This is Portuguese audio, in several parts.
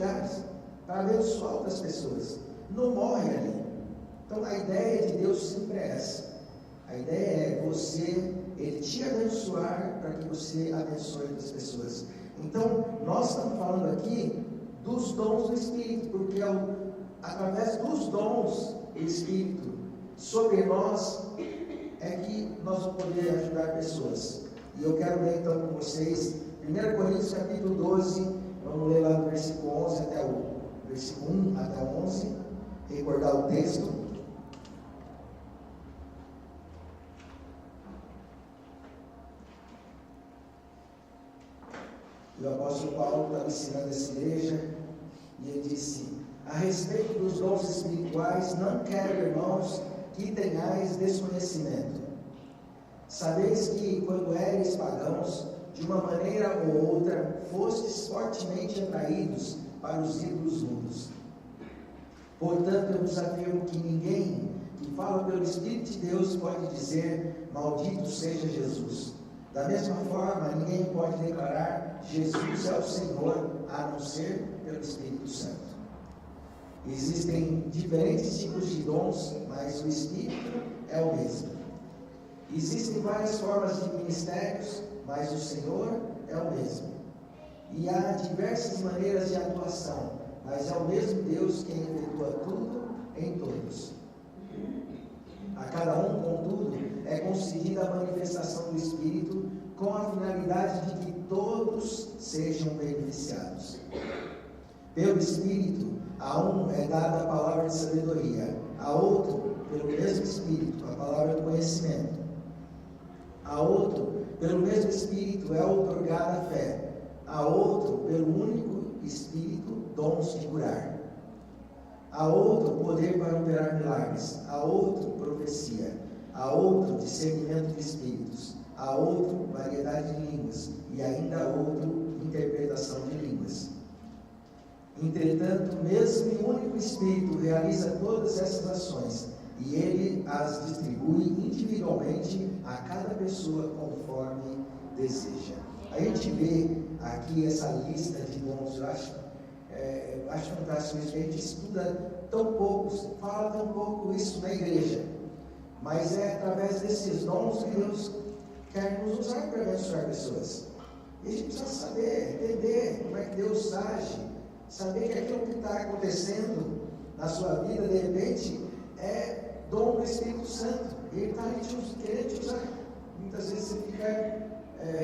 lugares para abençoar outras pessoas. Não morre ali. Então a ideia de Deus sempre é essa. A ideia é Ele te abençoar para que você abençoe outras pessoas. Então, nós estamos falando aqui dos dons do Espírito, porque através dos dons do Espírito sobre nós é que nós vamos poder ajudar pessoas. E eu quero ler então com vocês 1 Coríntios capítulo 12, vamos ler lá do versículo 11 até o versículo 1 até o 11, recordar o texto. E o apóstolo Paulo estava ensinando essa igreja, e ele disse: a respeito dos dons espirituais, não quero, irmãos, que tenhais desconhecimento. Sabeis que, quando éreis pagãos, de uma maneira ou outra, fostes fortemente atraídos para os ídolos mudos. Portanto, eu vos afirmo que ninguém que fala pelo Espírito de Deus pode dizer: maldito seja Jesus. Da mesma forma, ninguém pode declarar: Jesus é o Senhor, a não ser pelo Espírito Santo. Existem diferentes tipos de dons, mas o Espírito é o mesmo. Existem várias formas de ministérios, mas o Senhor é o mesmo. E há diversas maneiras de atuação, mas é o mesmo Deus quem efetua tudo em todos. A cada um, contudo, é concedida a manifestação do Espírito com a finalidade de que todos sejam beneficiados. Pelo Espírito, a um é dada a palavra de sabedoria, a outro, pelo mesmo Espírito, a palavra do conhecimento. A outro, pelo mesmo Espírito, é outorgada a fé. A outro, pelo único Espírito, dons de curar. A outro, poder para operar milagres. A outro, profecia. A outro, discernimento de espíritos. A outro, variedade de línguas. E ainda a outro, interpretação de línguas. Entretanto, o mesmo e único Espírito realiza todas essas ações, e Ele as distribui individualmente a cada pessoa conforme deseja. A gente vê aqui essa lista de dons. Eu acho fantástico isso, que a gente estuda tão pouco, fala tão pouco isso na igreja, mas é através desses dons que Deus quer nos usar para abençoar pessoas. E a gente precisa saber, entender como é que Deus age, saber que aquilo que está acontecendo na sua vida, de repente, é dom do Espírito Santo. E Ele está ali querendo te usar. Muitas vezes você fica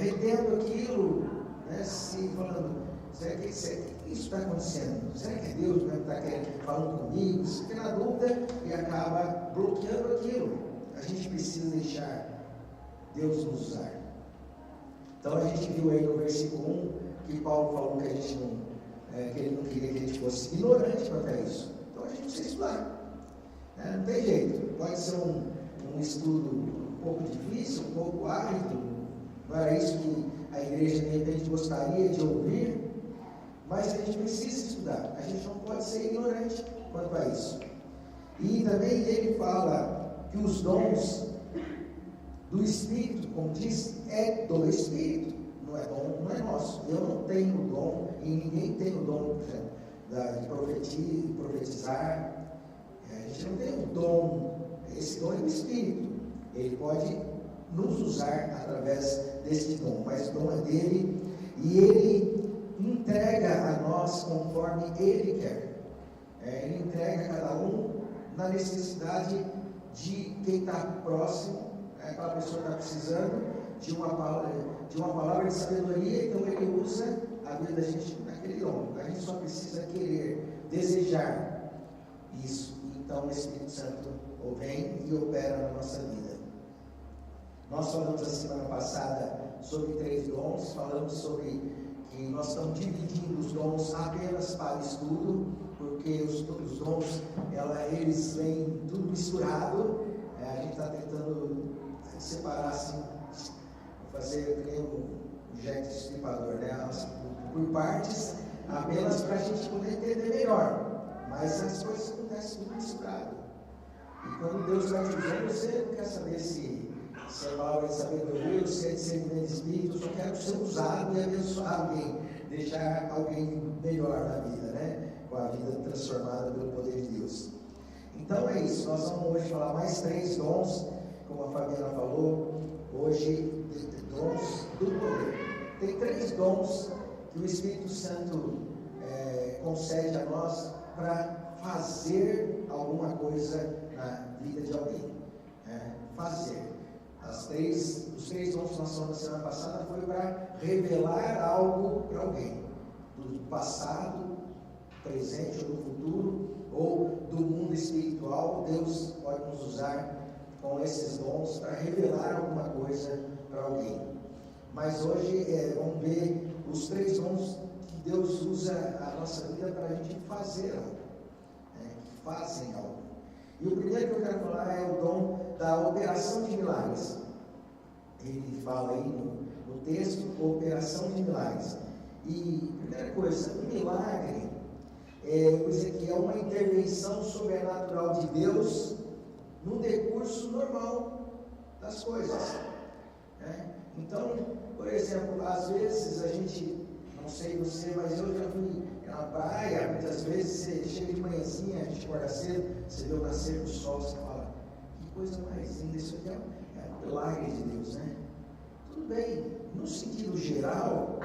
retendo aquilo, né, se falando: será que isso está acontecendo? Será que é Deus mesmo que está falando comigo? Você fica na dúvida e acaba bloqueando aquilo. A gente precisa deixar Deus nos usar. Então a gente viu aí no versículo 1 que Paulo falou que a gente que ele não queria que a gente fosse ignorante quanto a isso. Então a gente precisa estudar. Não tem jeito. Pode ser um estudo um pouco difícil, um pouco árido. Não era isso que a igreja de repente gostaria de ouvir, mas a gente precisa estudar. A gente não pode ser ignorante quanto a isso. E também ele fala que os dons do Espírito, como diz, é do Espírito, não é dom, não é nosso. Eu não tenho o dom, e ninguém tem o dom de profetizar. A gente não tem o dom, esse dom é do Espírito. Ele pode nos usar através desse dom, mas o dom é dele, e ele entrega a nós conforme ele quer. Ele entrega a cada um na necessidade de quem está próximo. Aquela pessoa está precisando de uma palavra de sabedoria, então ele usa a vida da gente naquele dom. A gente só precisa querer, desejar isso. Então o Espírito Santo vem e opera na nossa vida. Nós falamos a semana passada sobre 3 dons, falamos sobre que nós estamos dividindo os dons apenas para estudo, porque os dons, eles vêm tudo misturado. A gente está tentando separar assim, fazer um jet estripador, né? Por partes, apenas para a gente poder entender melhor. Mas as coisas acontecem tudo misturado. E quando Deus vai te usando, você não quer saber se é palavra de sabedoria ou se é discernimento de espírito. Eu só quero ser usado e abençoar alguém, deixar alguém melhor na vida, né? vida transformada pelo poder de Deus. Então é isso, nós vamos hoje falar mais 3 dons, como a Fabiana falou, hoje, dons do poder. Tem 3 dons que o Espírito Santo concede a nós para fazer alguma coisa na vida de alguém. Fazer. Os 3 dons que nós falamos na semana passada foi para revelar algo para alguém, do passado, presente ou do futuro, ou do mundo espiritual. Deus pode nos usar com esses dons para revelar alguma coisa para alguém. Mas hoje vamos ver os 3 dons que Deus usa a nossa vida para a gente fazer algo, que fazem algo. E o primeiro que eu quero falar é o dom da operação de milagres. Ele fala aí no texto, operação de milagres. E, primeira coisa, um milagre é uma intervenção sobrenatural de Deus no decurso normal das coisas. Então, por exemplo, às vezes a gente, não sei você, mas eu já fui na praia, muitas vezes você chega de manhãzinha, a gente acorda cedo, você vê o nascer do sol, você fala, que coisa mais linda, isso aqui é um milagre de Deus, né? Tudo bem, no sentido geral,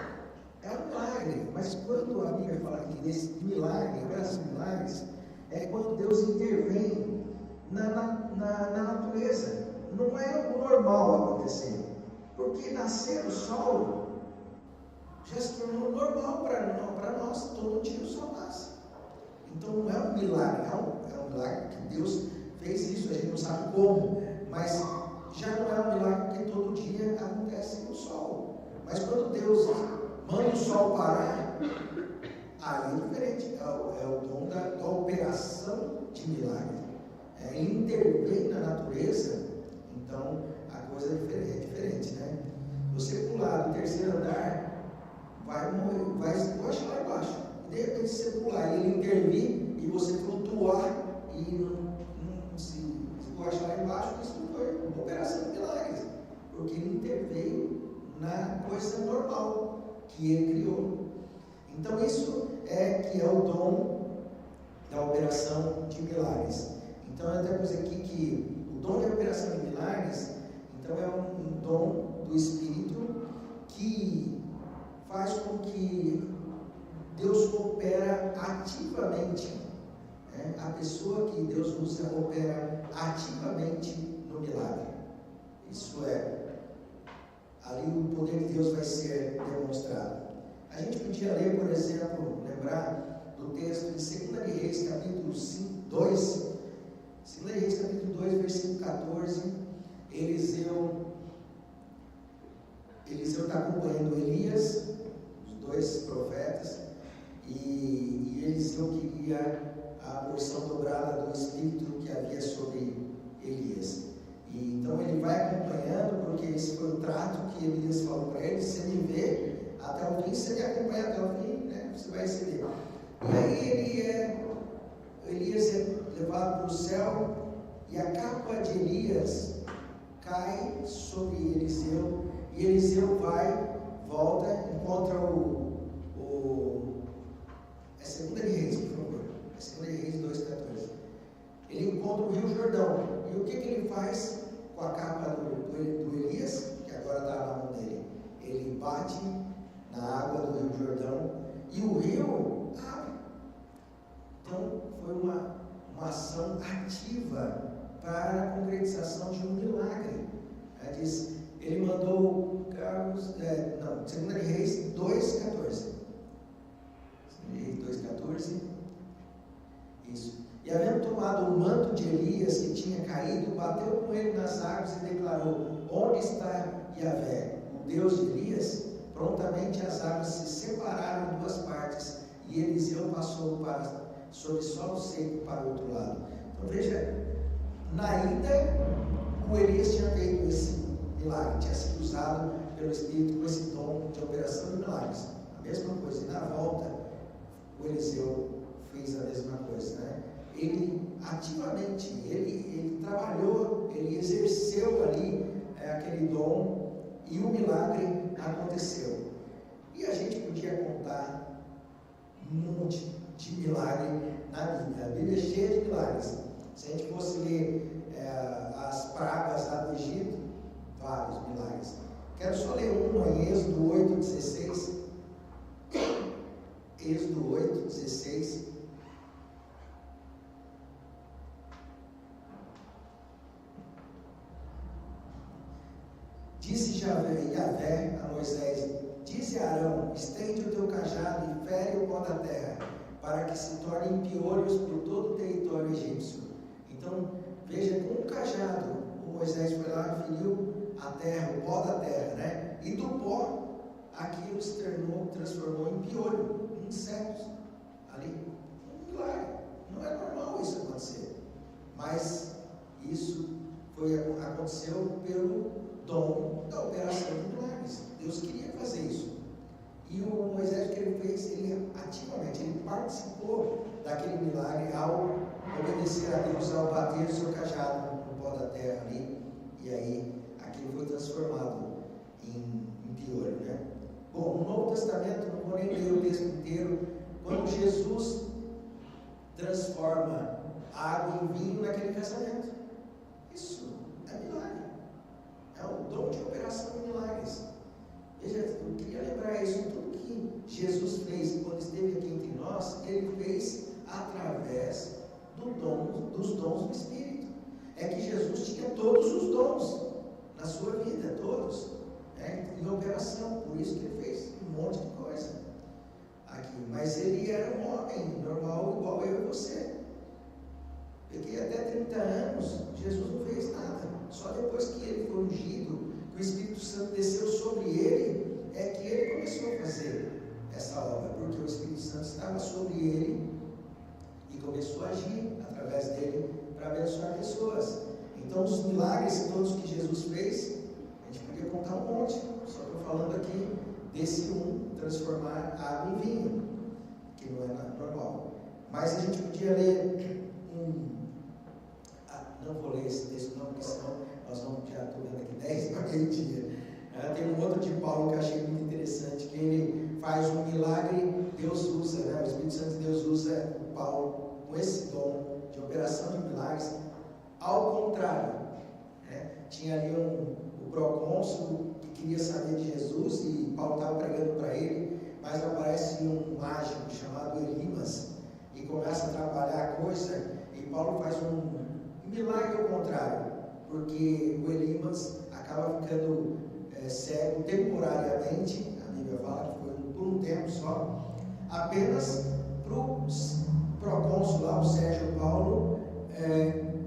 é um milagre, mas quando a Bíblia fala aqui desse milagre, operação de milagres, é quando Deus intervém na natureza. Não é o normal acontecendo, porque nascer o sol já se tornou normal para nós, todo dia o sol nasce. Então não é um milagre, é um milagre que Deus fez isso, a gente não sabe como, mas já não é um milagre porque todo dia acontece o sol. Mas quando Deus manda o sol parar, aí é diferente, é o dom da operação de milagre. Ele intervém na natureza, então a coisa é diferente, né? Você pular do 3º andar, vai encostar lá embaixo. De repente você pular e ele intervir e você flutuar e não se encostar lá embaixo, isso não foi uma operação de milagres, porque ele interveio na coisa normal que ele criou. Então isso que é o dom da operação de milagres. Então eu até pus aqui que o dom da operação de milagres, então é um dom do Espírito que faz com que Deus opera ativamente. A pessoa que Deus usa opera ativamente no milagre. Isso ali o poder de Deus vai ser demonstrado. A gente podia ler, por exemplo, lembrar do texto de 2 Reis, capítulo 2, 2 Reis, capítulo 2, versículo 14. Eliseu está acompanhando Elias, os 2 profetas, e Eliseu queria a porção dobrada do Espírito que havia sobre Elias. E então ele vai acompanhando, porque esse foi o trato que Elias falou para ele: você me vê até o fim, você me acompanha até o fim, né? Você vai receber. E aí Elias é levado para o céu, e a capa de Elias cai sobre Eliseu, e Eliseu volta, encontra é 2 Reis, por favor, é 2 Reis 2,14. Ele encontra o Rio Jordão, e o que ele faz com a capa do Elias, que agora está na mão dele? Ele bate na água do Rio Jordão, e o rio abre. Então foi uma ação ativa para a concretização de um milagre. Ele mandou Carlos, 2 Reis 2,14. 2 Reis 2,14. Isso. E havendo tomado o manto de Elias que tinha caído, bateu com ele nas águas e declarou: onde está Yahvé, o Deus de Elias? Prontamente as águas se separaram em 2 partes, e Eliseu passou sobre solo seco para o outro lado. Então veja, na ida, o Elias tinha feito esse milagre, tinha sido usado pelo Espírito com esse dom de operação de milagres. A mesma coisa, e na volta, o Eliseu fez a mesma coisa, né? Ele ativamente, ele trabalhou, ele exerceu ali aquele dom, e o milagre aconteceu. E a gente podia contar um monte de milagre na Bíblia. A Bíblia é cheia de milagres. Se a gente fosse ler as pragas lá do Egito, vários milagres. Quero só ler um em Êxodo 8:16. Êxodo 8:16. Disse Yahvé a Moisés: dize a Arão, estende o teu cajado e fere o pó da terra, para que se tornem piolhos por todo o território egípcio. Então, veja, com o cajado, o Moisés foi lá e feriu a terra, o pó da terra, né? E do pó, aquilo se transformou em piolho, em insetos. Ali, um milagre. Não é normal isso acontecer. Mas isso aconteceu pelo dom da operação de milagres. Deus queria fazer isso. E o Moisés, o que ele fez, ele ativamente, ele participou daquele milagre ao obedecer a Deus, ao bater o seu cajado no pó da terra ali. E aí, aquilo foi transformado em piolho, né? Bom, no Novo Testamento, não vou nem ler o texto inteiro, quando Jesus transforma a água em vinho naquele casamento. Isso é milagre. É o dom de operação de milagres. Veja, eu queria lembrar isso, tudo que Jesus fez quando esteve aqui entre nós, Ele fez através dos dons do Espírito. É que Jesus tinha todos os dons na sua vida, todos, né, em operação, por isso que Ele fez um monte de coisa aqui. Mas Ele era um homem normal, igual eu e você. Porque até 30 anos, Jesus não fez nada. Só depois que Ele foi ungido, que o Espírito Santo desceu sobre Ele, é que Ele começou a fazer essa obra. Porque o Espírito Santo estava sobre Ele e começou a agir através dele para abençoar pessoas. Então, os milagres todos que Jesus fez, a gente podia contar um monte. Só estou falando aqui desse transformar água em vinho, que não é normal. Mas a gente podia ler não vou ler esse texto não, porque senão nós vamos, já estou vendo aqui 10 para aquele dia. Tem um outro de Paulo que eu achei muito interessante, que ele faz um milagre, Deus usa, né? O Espírito Santo de Deus usa o Paulo com esse dom de operação de milagres, ao contrário, né? Tinha ali o procônsul que queria saber de Jesus e Paulo estava pregando para ele, mas aparece um mágico chamado Elimas e começa a trabalhar a coisa e Paulo faz um milagre ao contrário, porque o Elimas acaba ficando cego temporariamente, a Bíblia fala que foi por um tempo só, apenas para o procônsul lá, o Sérgio Paulo,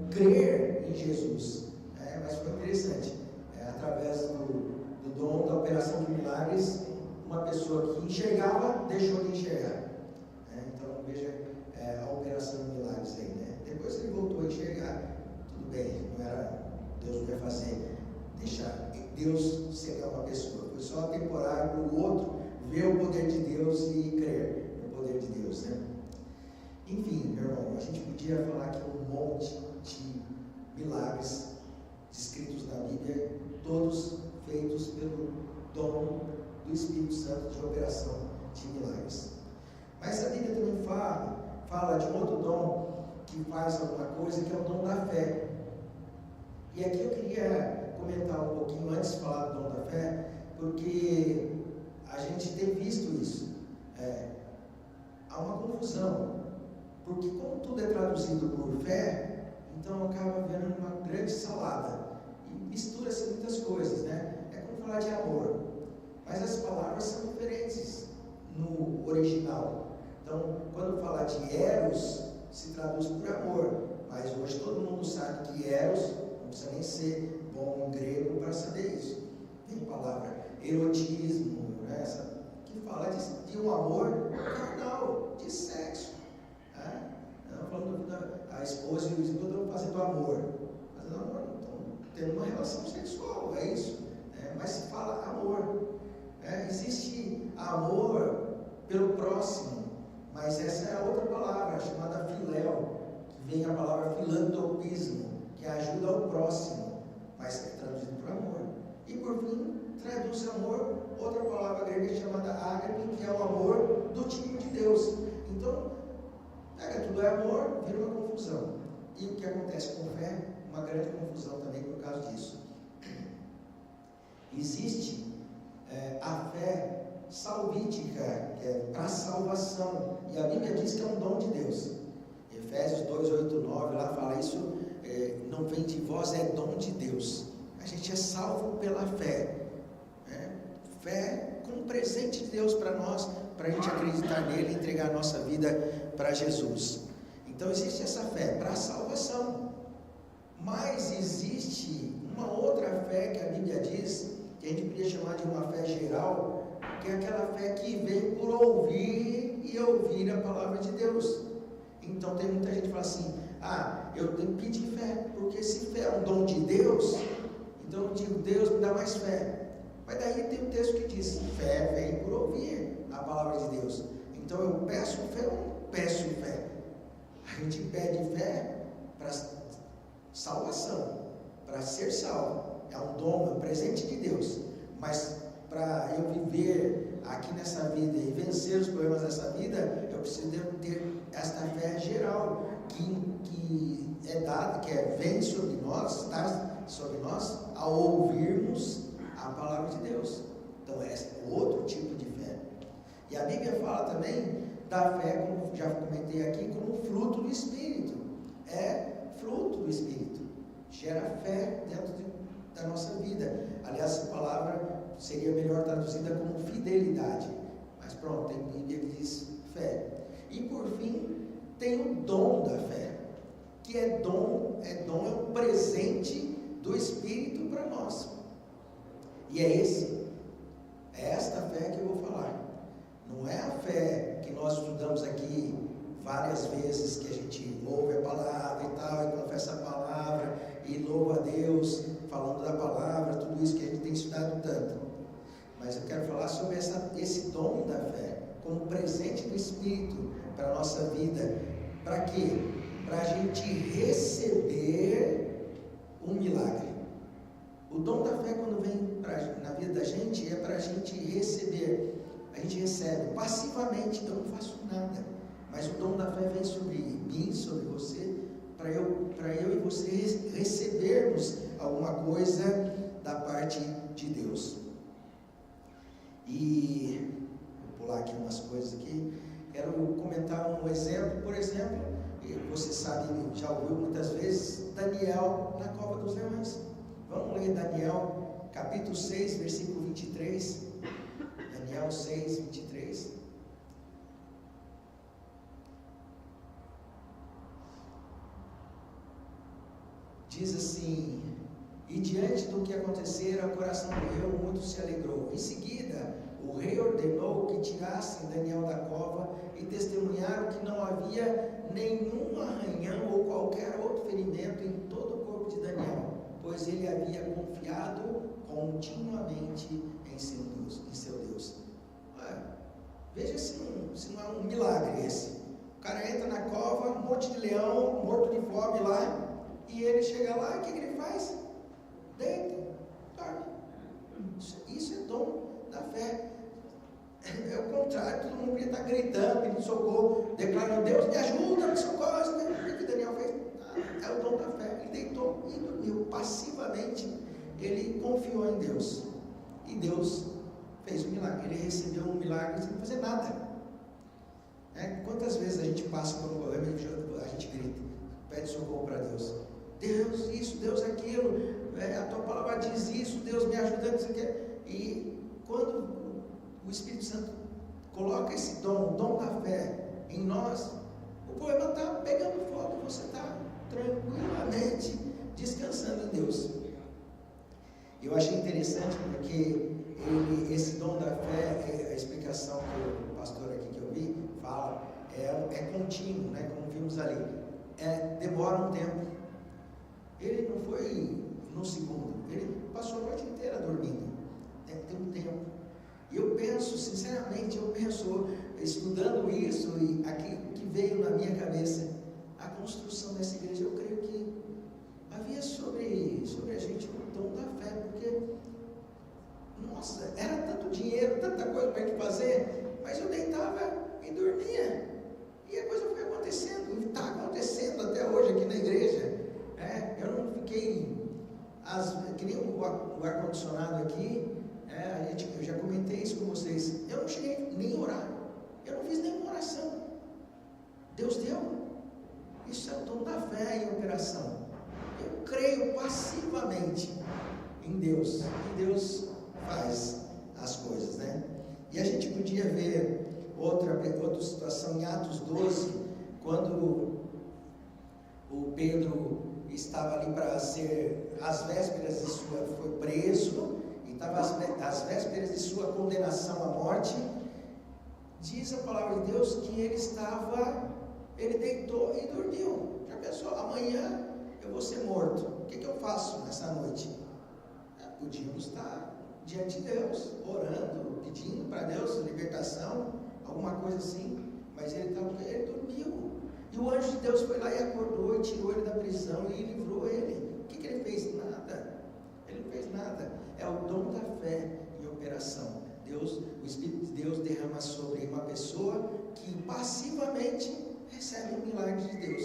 crer em Jesus. Mas foi interessante, através do dom da operação de milagres, uma pessoa que enxergava, deixou de enxergar. Então veja a operação de milagres aí, né? Depois ele voltou a enxergar, tudo bem, não era, Deus não ia fazer, deixar Deus cegar uma pessoa, foi só temporário para o outro ver o poder de Deus e crer no poder de Deus, né? Enfim, meu irmão, a gente podia falar aqui um monte de milagres descritos na Bíblia, todos feitos pelo dom do Espírito Santo de operação de milagres. Mas a Bíblia também fala de um outro dom que faz alguma coisa, que é o dom da fé. E aqui eu queria comentar um pouquinho antes de falar do dom da fé, porque a gente tem visto isso. Há uma confusão, porque como tudo é traduzido por fé, então acaba vendo uma grande salada e mistura-se muitas coisas, né? É como falar de amor, mas as palavras são diferentes no original. Então, quando fala de eros, se traduz por amor, mas hoje todo mundo sabe que eros, não precisa nem ser bom em grego para saber isso. Tem palavra erotismo, né? Que fala de um amor carnal, de sexo. Né? Não falando da esposa e o esposo estão fazendo amor. Fazendo amor, não estão tendo uma relação sexual, é isso. Mas se fala amor. Existe amor pelo próximo, mas essa é a outra palavra, chamada filéu, que vem a palavra filantropismo, que ajuda ao próximo, mas é traduzido por amor. E por fim, traduz amor, outra palavra grega chamada ágape, que é o amor do tipo de Deus. Então, tudo é amor, vira uma confusão. E o que acontece com fé? Uma grande confusão também por causa disso. Existe a fé salvítica, que é para salvação, e a Bíblia diz que é um dom de Deus. Efésios 2, 8, 9, lá fala isso, não vem de vós, é dom de Deus. A gente é salvo pela fé, fé como presente de Deus para nós, para a gente acreditar nele e entregar a nossa vida para Jesus. Então existe essa fé para a salvação, mas existe uma outra fé que a Bíblia diz, que a gente poderia chamar de uma fé geral, que é aquela fé que vem por ouvir e ouvir a palavra de Deus. Então tem muita gente que fala assim, eu tenho que pedir fé, porque se fé é um dom de Deus, então eu digo, Deus me dá mais fé. Mas daí tem um texto que diz, fé vem por ouvir a palavra de Deus. Então eu peço fé ou não peço fé? A gente pede fé para salvação, para ser salvo. É um dom, é um presente de Deus. Mas para eu viver aqui nessa vida e vencer os problemas dessa vida, eu preciso ter esta fé geral, que é dada, vem sobre nós, está sobre nós, ao ouvirmos a palavra de Deus. Então é outro tipo de fé. E a Bíblia fala também da fé, como já comentei aqui, como fruto do Espírito. É fruto do Espírito. Gera fé dentro da nossa vida. Aliás, essa palavra seria melhor traduzida como fidelidade. Mas pronto, tem Bíblia que diz fé. E por fim, tem o dom da fé. Que é um presente do Espírito para nós. E é esta fé que eu vou falar. Não é a fé que nós estudamos aqui várias vezes, que a gente ouve a palavra e tal, e confessa a palavra, e louva a Deus, falando da palavra, tudo isso que a gente tem estudado tanto. Mas eu quero falar sobre esse dom da fé, como presente do Espírito para a nossa vida. Para quê? Para a gente receber um milagre. O dom da fé, quando vem na vida da gente, é para a gente receber. A gente recebe passivamente, eu não faço nada. Mas o dom da fé vem sobre mim, sobre você, para eu e você recebermos alguma coisa da parte de Deus. E vou pular aqui umas coisas aqui. Quero comentar um exemplo. Por exemplo, você sabe, já ouviu muitas vezes, Daniel na cova dos leões. Vamos ler Daniel, capítulo 6, versículo 23. Daniel 6, 23. Diz assim: e diante do que acontecera, o coração do rei muito se alegrou. Em seguida, o rei ordenou que tirassem Daniel da cova e testemunharam que não havia nenhum arranhão ou qualquer outro ferimento em todo o corpo de Daniel, pois ele havia confiado continuamente em seu Deus. Veja se não é um milagre esse. O cara entra na cova, um monte de leão, morto de fome lá, e ele chega lá, e o que ele faz? Deita, dorme. Isso é dom da fé. É o contrário, todo mundo podia estar gritando, pedindo socorro, declarando: Deus me ajuda, me socorre. O que Daniel fez? É o dom da fé. Ele deitou e dormiu passivamente. Ele confiou em Deus. E Deus fez um milagre. Ele recebeu um milagre sem fazer nada. Quantas vezes a gente passa por um problema e a gente grita, pede socorro para Deus? Deus isso, Deus aquilo, a tua palavra diz isso, Deus me ajuda, isso aqui. E quando o Espírito Santo coloca esse dom, o dom da fé em nós, o problema está pegando fogo, você está tranquilamente descansando em Deus. Eu achei interessante porque esse dom da fé, a explicação que o pastor aqui que eu vi fala, é contínuo, né, como vimos ali, demora um tempo. Ele não foi num segundo, ele passou a noite inteira dormindo. Deve ter um tempo. E eu penso, sinceramente, estudando isso, e aqui que veio na minha cabeça, a construção dessa igreja, eu creio que havia sobre a gente um dom da fé, porque, nossa, era tanto dinheiro, tanta coisa para a gente fazer, mas eu deitava e dormia. E a coisa foi acontecendo, Deus deu. Isso é o dom da fé em operação. Eu creio passivamente em Deus, e Deus faz as coisas, né? E a gente podia ver outra situação em Atos 12, quando o Pedro estava ali para ser, às vésperas de sua, foi preso, e estava às vésperas de sua condenação à morte. Diz a palavra de Deus que ele deitou e dormiu. Já pensou, amanhã eu vou ser morto, o que eu faço nessa noite? Podíamos estar diante de Deus, orando, pedindo para Deus libertação, alguma coisa assim, mas ele dormiu. E o anjo de Deus foi lá e acordou e tirou ele da prisão e livrou ele. O que ele fez? Nada. Ele não fez nada. É o dom da fé em operação. O Espírito de Deus derrama sobre uma pessoa que passivamente recebe um milagre de Deus.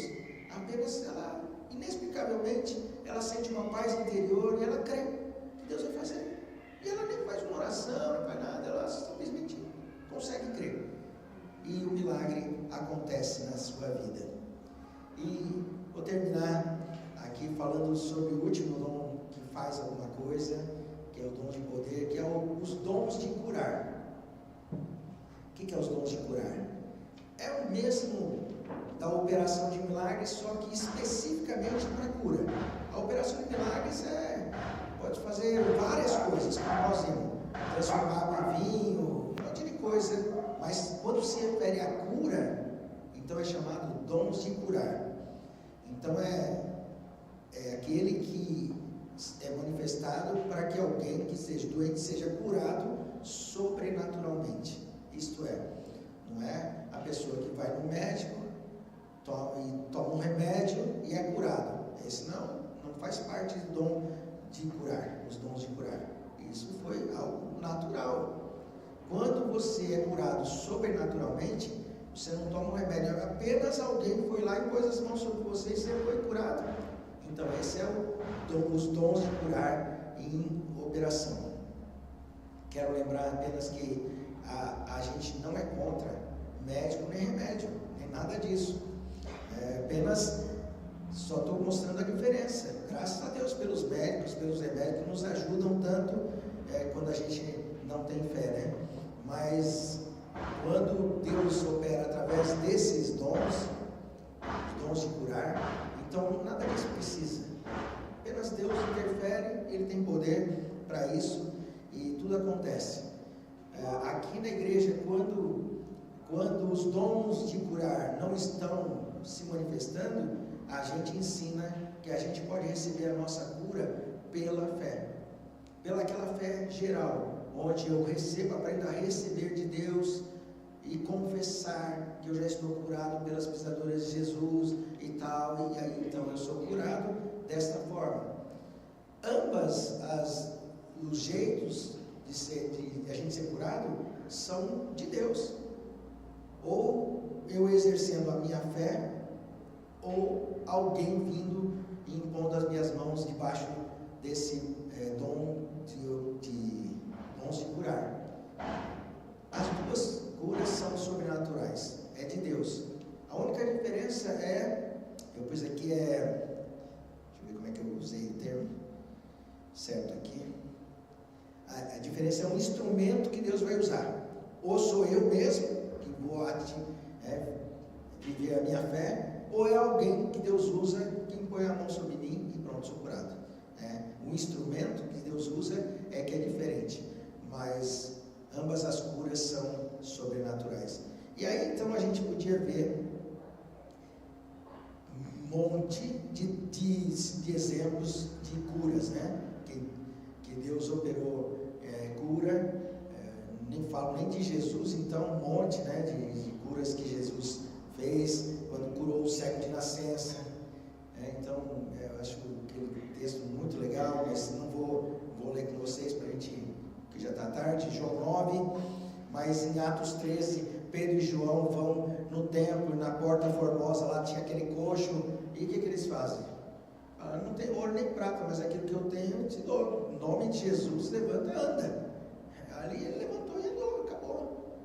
Apenas ela, inexplicavelmente, ela sente uma paz interior e ela crê que Deus vai fazer. E ela nem faz uma oração, não faz nada, ela simplesmente consegue crer. E o milagre acontece na sua vida. E vou terminar aqui falando sobre o último dom que faz alguma coisa, que é o dom de poder, que é os dons de curar. O que é os dons de curar? É o mesmo da operação de milagres, só que especificamente para cura. A operação de milagres pode fazer várias coisas, como nós vimos, transformar água em vinho, um monte de coisa. Mas quando se refere à cura, então é chamado dons de curar. Então é aquele que é manifestado para que alguém que seja doente seja curado sobrenaturalmente. Isto é, não é a pessoa que vai no médico, toma um remédio e é curado. Esse não faz parte do dom de curar, os dons de curar. Isso foi algo natural. Quando você é curado sobrenaturalmente, você não toma um remédio, apenas alguém foi lá e pôs as mãos sobre você e você foi curado. Então esse é os dons de curar em operação. Quero lembrar apenas que a gente não é contra médico nem remédio, nem nada disso. Apenas só estou mostrando a diferença. Graças a Deus pelos médicos, pelos remédios que nos ajudam tanto quando a gente não tem fé, né? Mas quando Deus opera através desses dons, os dons de curar, então nada disso precisa. Apenas Deus interfere, Ele tem poder para isso e tudo acontece. Aqui na igreja, quando os dons de curar não estão se manifestando, a gente ensina que a gente pode receber a nossa cura pela fé, pela aquela fé geral, onde eu aprendo a receber de Deus e confessar que eu já estou curado pelas pisaduras de Jesus e tal, e aí então eu sou curado desta forma. Ambas os jeitos de a gente ser curado são de Deus, ou eu exercendo a minha fé, ou alguém vindo e impondo as minhas mãos debaixo desse dom de dons de curar. As duas curas são sobrenaturais, é de Deus. A única diferença eu pus aqui deixa eu ver como é que eu usei o termo certo aqui. A diferença é um instrumento que Deus vai usar. Ou sou eu mesmo que vou viver a minha fé, ou é alguém que Deus usa, que impõe a mão sobre mim e pronto, sou curado. O instrumento que Deus usa que é diferente, mas ambas as curas são sobrenaturais. E aí então a gente podia ver um monte de exemplos de curas, né? Que Deus operou cura, nem falo nem de Jesus, então um monte, né, de curas que Jesus fez, quando curou o cego de nascença. Então eu acho aquele texto muito legal, mas não vou ler com vocês para a gente, que já está tarde, João 9, mas em Atos 13, Pedro e João vão no templo, na porta formosa, lá tinha aquele coxo, e o que eles fazem? Não tem ouro nem prata, mas aquilo que eu tenho eu te dou. Em nome de Jesus, levanta e anda. Ali ele levantou e andou, acabou.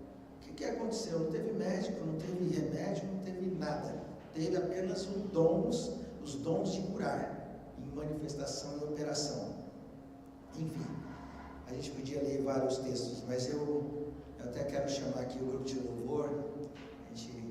O que aconteceu? Não teve médico, não teve remédio, não teve nada. nada, teve apenas os dons de curar, em manifestação e operação. Enfim, a gente podia ler vários textos, mas eu até quero chamar aqui o grupo de louvor, a gente